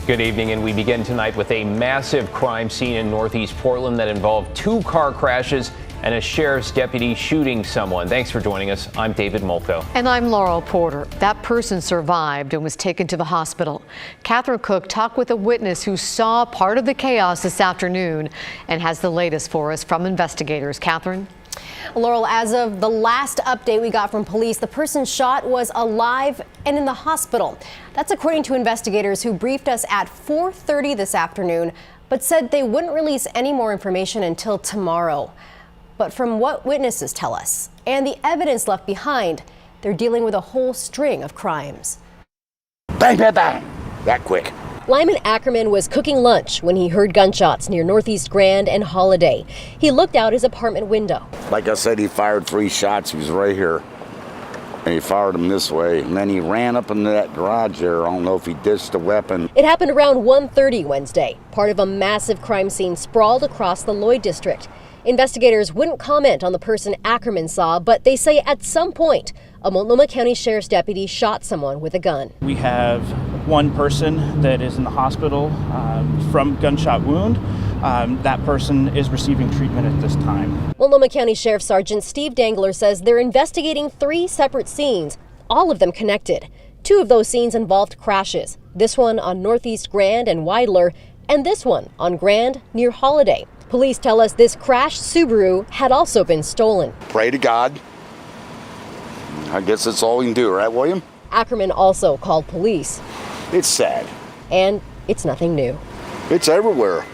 Good evening, and we begin tonight with a massive crime scene in Northeast Portland that involved 2 car crashes and a sheriff's deputy shooting someone. Thanks for joining us. I'm David Molko. And I'm Laurel Porter. That person survived and was taken to the hospital. Catherine Cook talked with a witness who saw part of the chaos this afternoon and has the latest for us from investigators. Catherine? Laurel, as of the last update we got from police, the person shot was alive and in the hospital. That's according to investigators who briefed us at 4:30 this afternoon, but said they wouldn't release any more information until tomorrow. But from what witnesses tell us and the evidence left behind, they're dealing with a whole string of crimes. Bang, bang, bang. That quick. Lyman Ackerman was cooking lunch when he heard gunshots near Northeast Grand and Holiday. He looked out his apartment window. Like I said, he fired 3 shots. He was right here. And he fired them this way. And then he ran up into that garage there. I don't know if he dished a weapon. It happened around 1:30 Wednesday, part of a massive crime scene sprawled across the Lloyd district. Investigators wouldn't comment on the person Ackerman saw, but they say at some point, a Multnomah County Sheriff's deputy shot someone with a gun. We have one person that is in the hospital from gunshot wound. That person is receiving treatment at this time. Multnomah County Sheriff Sergeant Steve Dangler says they're investigating 3 separate scenes, all of them connected. 2 of those scenes involved crashes. This one on Northeast Grand and Weidler, and this one on Grand near Holiday. Police tell us this crashed Subaru had also been stolen. Pray to God. I guess that's all we can do, right, William? Ackerman also called police. It's sad. And it's nothing new. It's everywhere.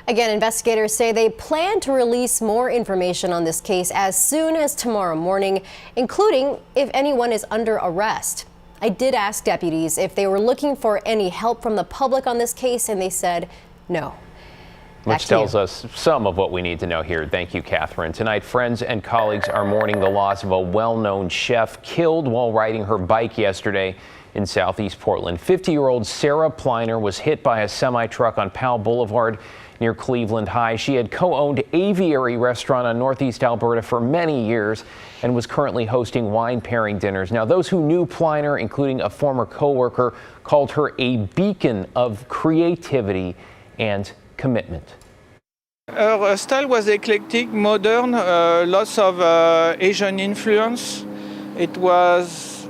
Again, investigators say they plan to release more information on this case as soon as tomorrow morning, including if anyone is under arrest. I did ask deputies if they were looking for any help from the public on this case, and they said no. Which tells us some of what we need to know here. Thank you, Catherine. Tonight, friends and colleagues are mourning the loss of a well-known chef killed while riding her bike yesterday in Southeast Portland. 50-year-old Sarah Pliner was hit by a semi-truck on Powell Boulevard near Cleveland High. She had co-owned Aviary Restaurant on Northeast Alberta for many years and was currently hosting wine pairing dinners. Now, those who knew Pliner, including a former co-worker, called her a beacon of creativity and commitment. Her style was eclectic, modern, lots of Asian influence. It was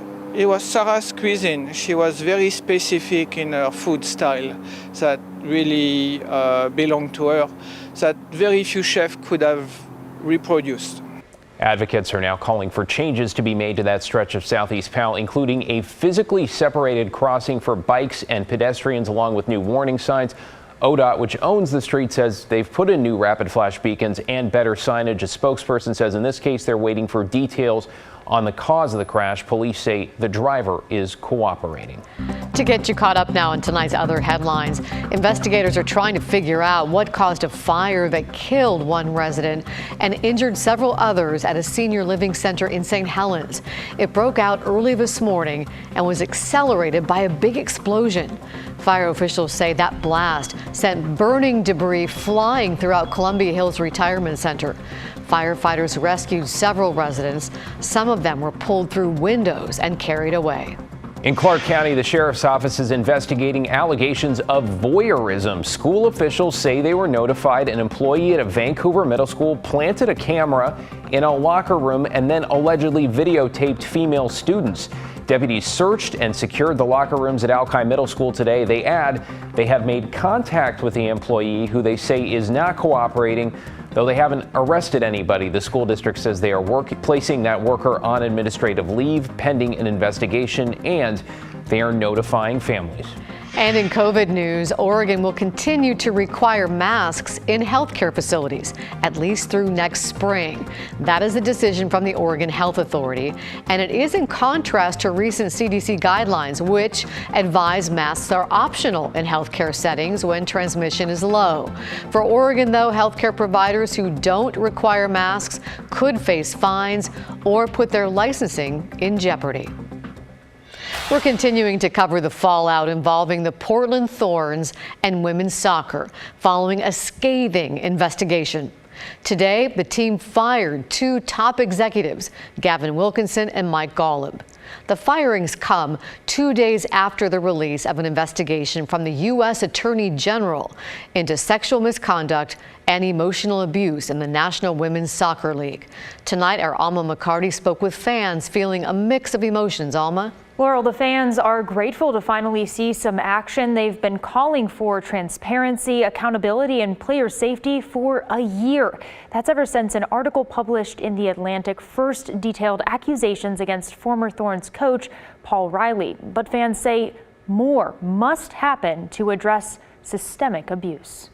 Sarah's cuisine. She was very specific in her food style that really belonged to her, that very few chefs could have reproduced. Advocates are now calling for changes to be made to that stretch of Southeast Powell, including a physically separated crossing for bikes and pedestrians, along with new warning signs. ODOT, which owns the street, says they've put in new rapid flash beacons and better signage. A spokesperson says in this case they're waiting for details on the cause of the crash. Police say the driver is cooperating. To get you caught up now on tonight's other headlines, investigators are trying to figure out what caused a fire that killed one resident and injured several others at a senior living center in St. Helens. It broke out early this morning and was accelerated by a big explosion. Fire officials say that blast sent burning debris flying throughout Columbia Hills Retirement Center. Firefighters rescued several residents. Some of them were pulled through windows and carried away. In Clark County, the sheriff's office is investigating allegations of voyeurism. School officials say they were notified an employee at a Vancouver middle school planted a camera in a locker room and then allegedly videotaped female students. Deputies searched and secured the locker rooms at Alki Middle School today. They add they have made contact with the employee, who they say is not cooperating. Though they haven't arrested anybody, the school district says they are placing that worker on administrative leave pending an investigation, and they are notifying families. And in COVID news, Oregon will continue to require masks in healthcare facilities, at least through next spring. That is a decision from the Oregon Health Authority, and it is in contrast to recent CDC guidelines, which advise masks are optional in healthcare settings when transmission is low. For Oregon, though, healthcare providers who don't require masks could face fines or put their licensing in jeopardy. We're continuing to cover the fallout involving the Portland Thorns and women's soccer following a scathing investigation. Today, the team fired 2 top executives, Gavin Wilkinson and Mike Golub. The firings come 2 days after the release of an investigation from the U.S. Attorney General into sexual misconduct and emotional abuse in the National Women's Soccer League. Tonight, our Alma McCarty spoke with fans feeling a mix of emotions. Alma? Laurel, the fans are grateful to finally see some action. They've been calling for transparency, accountability, and player safety for a year. That's ever since an article published in The Atlantic first detailed accusations against former Thorns coach Paul Riley. But fans say more must happen to address systemic abuse.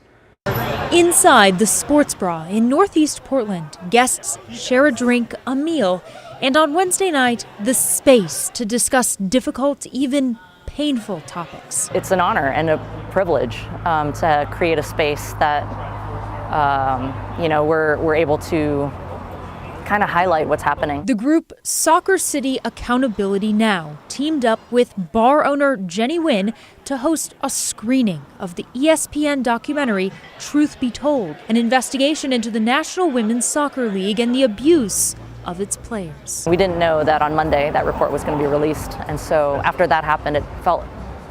Inside the Sports Bra in Northeast Portland, guests share a drink, a meal, and on Wednesday night, the space to discuss difficult, even painful topics. It's an honor and a privilege to create a space that, we're able to kind of highlight what's happening. The group Soccer City Accountability Now teamed up with bar owner Jenny Wynn to host a screening of the ESPN documentary Truth Be Told, an investigation into the National Women's Soccer League and the abuse of its players. We didn't know that on Monday that report was going to be released, and so after that happened, it felt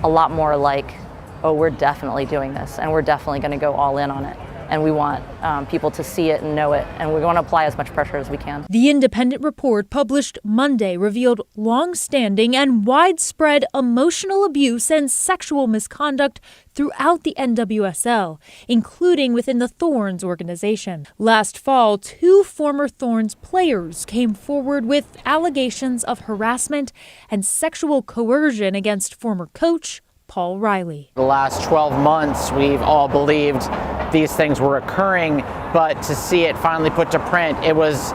a lot more like, oh, we're definitely doing this, and we're definitely going to go all in on it. And we want people to see it and know it, and we want to apply as much pressure as we can. The independent report published Monday revealed long-standing and widespread emotional abuse and sexual misconduct throughout the NWSL, including within the Thorns organization. Last fall, 2 former Thorns players came forward with allegations of harassment and sexual coercion against former coach Paul Riley. The last 12 months, we've all believed these things were occurring, but to see it finally put to print, it was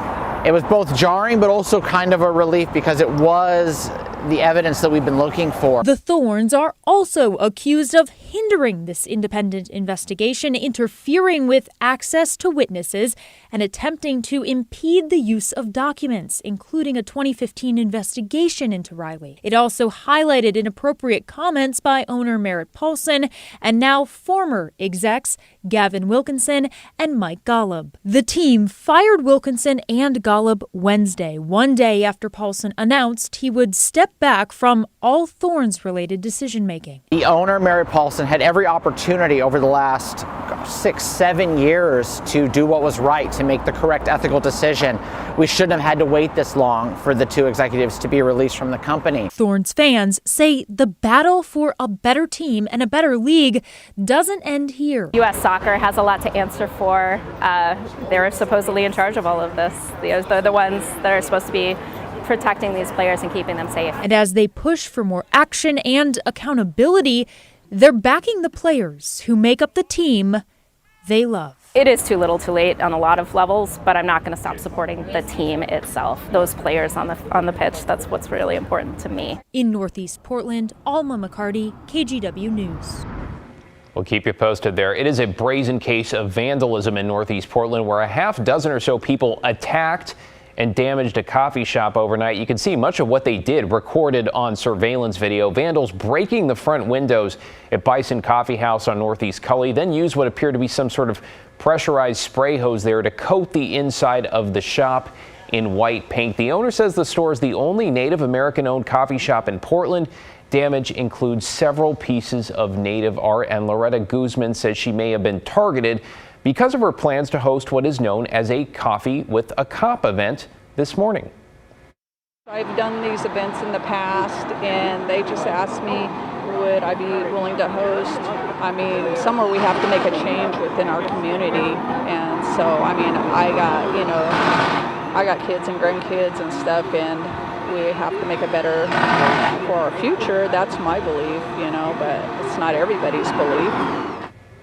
both jarring but also kind of a relief because it was the evidence that we've been looking for. The Thorns are also accused of hindering this independent investigation, interfering with access to witnesses, and attempting to impede the use of documents, including a 2015 investigation into Riley. It also highlighted inappropriate comments by owner Merritt Paulson and now former execs Gavin Wilkinson and Mike Golub. The team fired Wilkinson and Golub Wednesday, one day after Paulson announced he would step back from all Thorns-related decision-making. The owner, Merritt Paulson, had every opportunity over the last 6-7 years to do what was right, to make the correct ethical decision. We shouldn't have had to wait this long for the 2 executives to be released from the company. Thorns fans say the battle for a better team and a better league doesn't end here. U.S. Soccer has a lot to answer for. They're supposedly in charge of all of this. They're the ones that are supposed to be protecting these players and keeping them safe. And as they push for more action and accountability, they're backing the players who make up the team they love. It is too little too late on a lot of levels, but I'm not going to stop supporting the team itself, those players on the pitch. That's what's really important to me. In Northeast Portland, Alma McCarty, KGW News. We'll keep you posted there. It is a brazen case of vandalism in Northeast Portland where a half dozen or so people attacked and damaged a coffee shop overnight. You can see much of what they did recorded on surveillance video. Vandals breaking the front windows at Bison Coffee House on Northeast Cully, then used what appeared to be some sort of pressurized spray hose there to coat the inside of the shop in white paint. The owner says the store is the only Native American-owned coffee shop in Portland. Damage includes several pieces of Native art, and Loretta Guzman says she may have been targeted because of her plans to host what is known as a Coffee with a Cop event this morning. I've done these events in the past, and they just asked me, would I be willing to host? I mean, somewhere we have to make a change within our community, and so, I mean, I got kids and grandkids and stuff, and we have to make it better for our future. That's my belief, but it's not everybody's belief.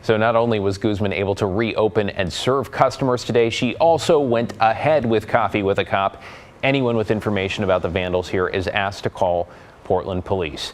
So not only was Guzman able to reopen and serve customers today, she also went ahead with Coffee with a Cop. Anyone with information about the vandals here is asked to call Portland Police.